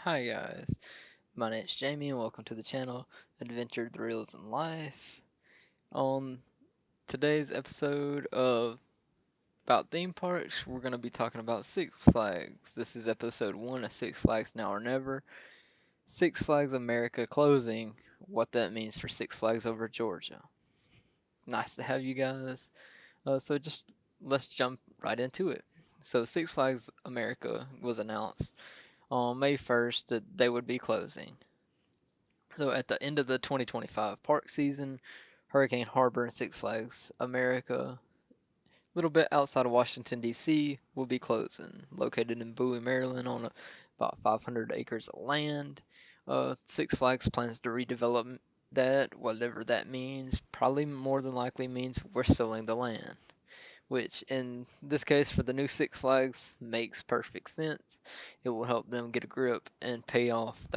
Hi guys, my name's Jamie and welcome to the channel Adventure Thrills in Life. On today's episode of about theme parks, we're going to be talking about Six Flags. This is episode 1 of Six Flags Now or Never. Six Flags America closing, what that means for Six Flags over Georgia. Nice to have you guys. So just let's jump right into it. So Six Flags America was announced on May 1st that they would be closing. So at the end of the 2025 park season, Hurricane Harbor and Six Flags America, a little bit outside of Washington, D.C., will be closing. Located in Bowie, Maryland, on about 500 acres of land. Six Flags plans to redevelop that, whatever that means. Probably more than likely means we're selling the land, which in this case for the new Six Flags makes perfect sense. It will help them get a grip and pay off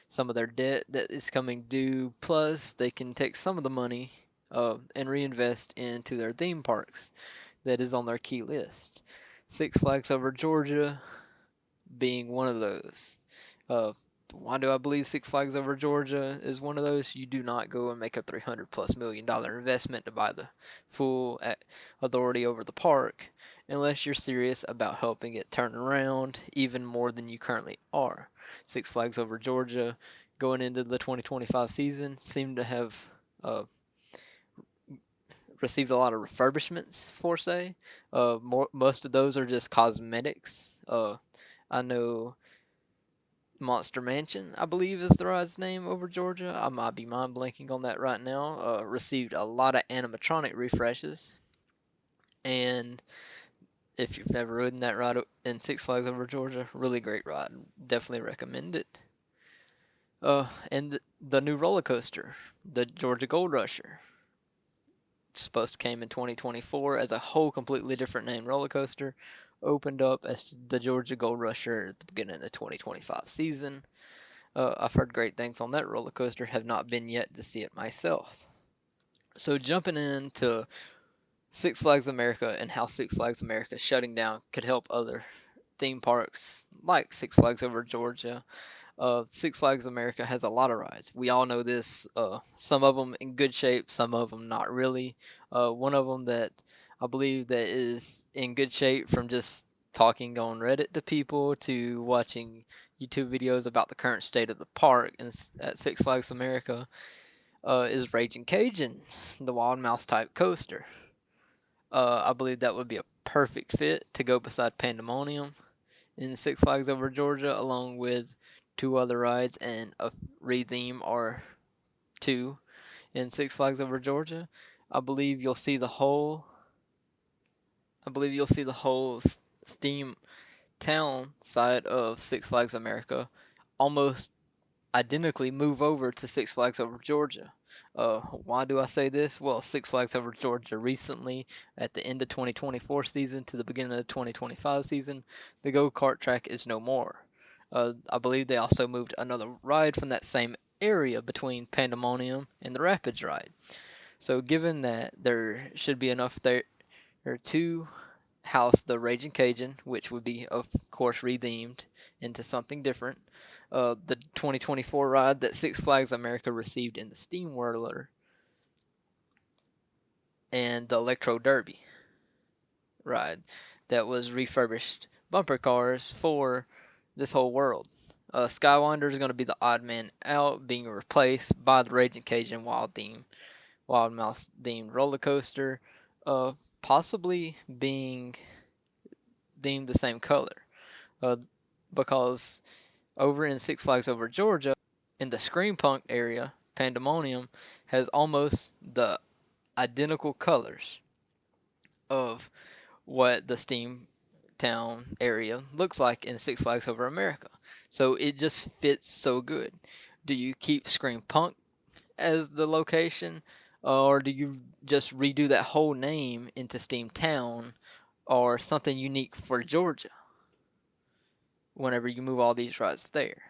some of their debt that is coming due. Plus, they can take some of the money and reinvest into their theme parks that is on their key list. Six Flags over Georgia being one of those. Uh, why do I believe Six Flags over Georgia is one of those? You do not go and make a $300+ million investment to buy the full authority over the park unless you're serious about helping it turn around even more than you currently are. Six Flags over Georgia going into the 2025 season seemed to have uh, received a lot of refurbishments for say. Most of those are just cosmetics. I know Monster Mansion, I believe is the ride's name over Georgia. I might be mind blanking on that right now. Received a lot of animatronic refreshes. And if you've never ridden that ride in Six Flags over Georgia, really great ride. Definitely recommend it. And the new roller coaster, the Georgia Gold Rusher. It's supposed to came in 2024 as a whole completely different name roller coaster. Opened up as the Georgia Gold Rusher at the beginning of the 2025 season. I've heard great things on that roller coaster, have not been yet to see it myself. So jumping into Six Flags America and how Six Flags America shutting down could help other theme parks like Six Flags over Georgia. Six Flags America has a lot of rides. We all know this. Some of them in good shape, some of them not really. One of them that I believe that is in good shape from just talking on Reddit to people to watching YouTube videos about the current state of the park and at Six Flags America is Raging Cajun, the Wild Mouse type coaster. I believe that would be a perfect fit to go beside Pandemonium in Six Flags over Georgia, along with two other rides and a retheme or two in Six Flags over Georgia. I believe you'll see the whole. I believe you'll see the whole Steam Town side of Six Flags America almost identically move over to Six Flags over Georgia. Why do I say this? Well, Six Flags over Georgia recently, at the end of 2024 season to the beginning of the 2025 season, the go-kart track is no more. I believe they also moved another ride from that same area between Pandemonium and the Rapids ride. So given that there should be enough there to house the Raging Cajun, which would be, of course, rethemed into something different. The 2024 ride that Six Flags America received in the Steam Whirler, and the Electro Derby ride that was refurbished bumper cars for this whole world. Skywinder is going to be the odd man out, being replaced by the Raging Cajun Wild Mouse themed roller coaster, possibly being themed the same color. Uh, because over in Six Flags over Georgia, in the Scream Punk area, Pandemonium has almost the identical colors of what the Steam Town area looks like in Six Flags over America. So it just fits so good. Do you keep Scream Punk as the location, or do you just redo that whole name into Steam Town or something unique for Georgia whenever you move all these rides there?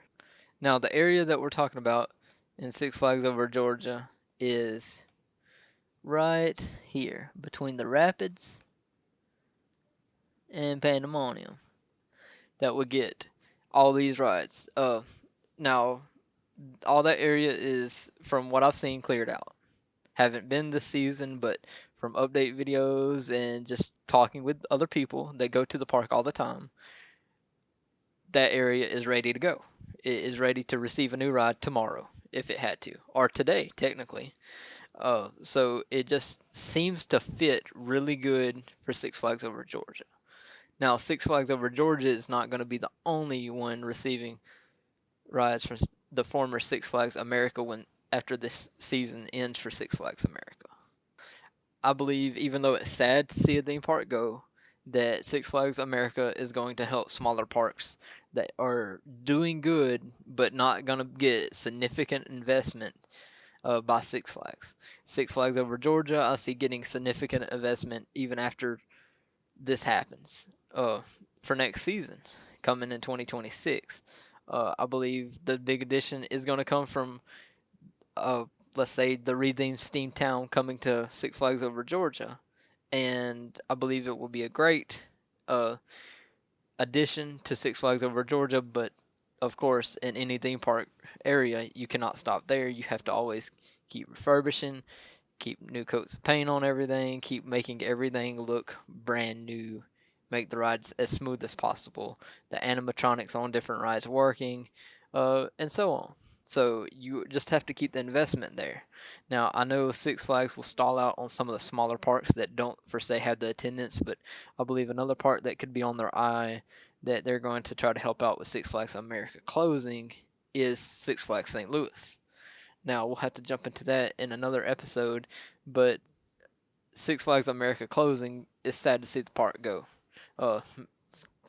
Now, the area that we're talking about in Six Flags over Georgia is right here between the Rapids and Pandemonium. That would get all these rides. Now all that area is, from what I've seen, cleared out. Haven't been this season, but from update videos and just talking with other people that go to the park all the time, that area is ready to go. It is ready to receive a new ride tomorrow if it had to, or today technically. So it just seems to fit really good for Six Flags Over Georgia. Now, Six Flags Over Georgia is not going to be the only one receiving rides from the former Six Flags America when after this season ends for Six Flags America. I believe, even though it's sad to see a theme park go, that Six Flags America is going to help smaller parks that are doing good but not going to get significant investment by Six Flags. Six Flags Over Georgia, I see getting significant investment even after this happens for next season, coming in 2026. I believe the big addition is going to come from, let's say, the rethemed Steamtown coming to Six Flags Over Georgia, and I believe it will be a great uh, addition to Six Flags Over Georgia. But of course, in any theme park area, you cannot stop there. You have to always keep refurbishing, keep new coats of paint on everything, keep making everything look brand new, make the rides as smooth as possible, the animatronics on different rides working, and so on. So you just have to keep the investment there. Now, I know Six Flags will stall out on some of the smaller parks that don't, per se, have the attendance, but I believe another park that could be on their eye that they're going to try to help out with Six Flags America closing is Six Flags St. Louis. Now, we'll have to jump into that in another episode, but Six Flags America closing is sad to see the park go. Uh,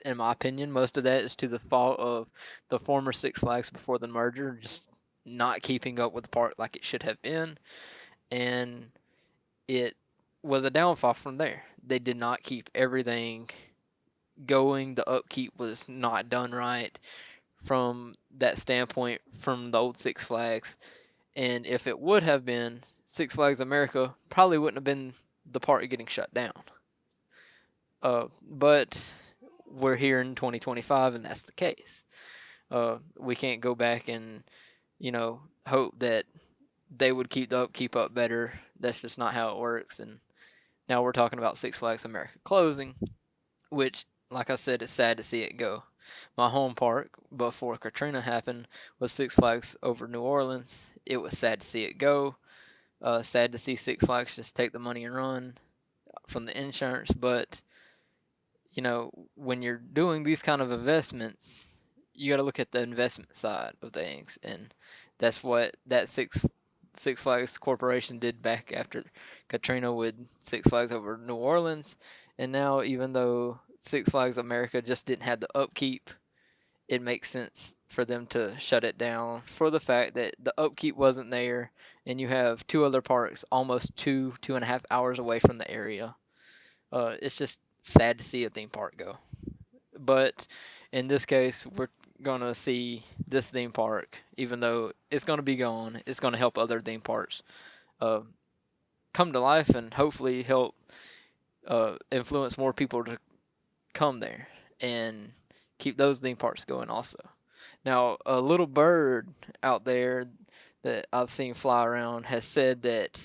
in my opinion, most of that is to the fault of the former Six Flags before the merger, just not keeping up with the park like it should have been, and it was a downfall from there. They did not keep everything going. The upkeep was not done right from that standpoint from the old Six Flags. And if it would have been, Six Flags America probably wouldn't have been the park getting shut down. But we're here in 2025, and that's the case. We can't go back and, hope that they would keep the upkeep up better. That's just not how it works. And now we're talking about Six Flags America closing, which, like I said, it's sad to see it go. My home park before Katrina happened was Six Flags over New Orleans. It was sad to see it go. Sad to see Six Flags just take the money and run from the insurance. But, when you're doing these kind of investments, you got to look at the investment side of things. And that's what that Six Flags Corporation did back after Katrina with Six Flags over New Orleans. And now, even though Six Flags America just didn't have the upkeep, it makes sense for them to shut it down for the fact that the upkeep wasn't there, and you have two other parks almost 2.5 hours away from the area. It's just sad to see a theme park go. But in this case, we're going to see this theme park, even though it's going to be gone, it's going to help other theme parks come to life and hopefully help influence more people to come there and keep those theme parks going also. Now, a little bird out there that I've seen fly around has said that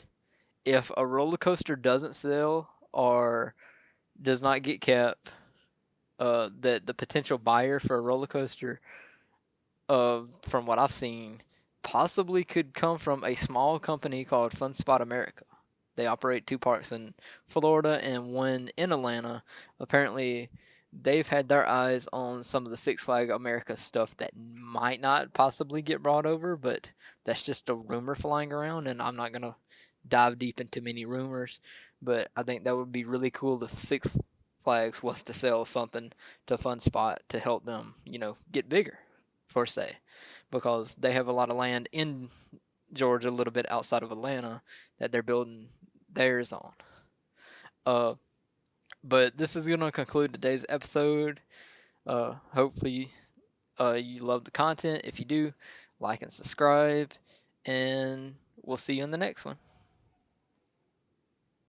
if a roller coaster doesn't sell or does not get kept, that the potential buyer for a roller coaster, from what I've seen, possibly could come from a small company called Fun Spot America. They operate two parks in Florida and one in Atlanta. Apparently, they've had their eyes on some of the Six Flag America stuff that might not possibly get brought over, but that's just a rumor flying around, and I'm not going to dive deep into many rumors. But I think that would be really cool if Six Flags was to sell something to Fun Spot to help them, get bigger, per se, because they have a lot of land in Georgia, a little bit outside of Atlanta, that they're building theirs on. But this is going to conclude today's episode. Hopefully, you love the content. If you do, like and subscribe, and we'll see you in the next one.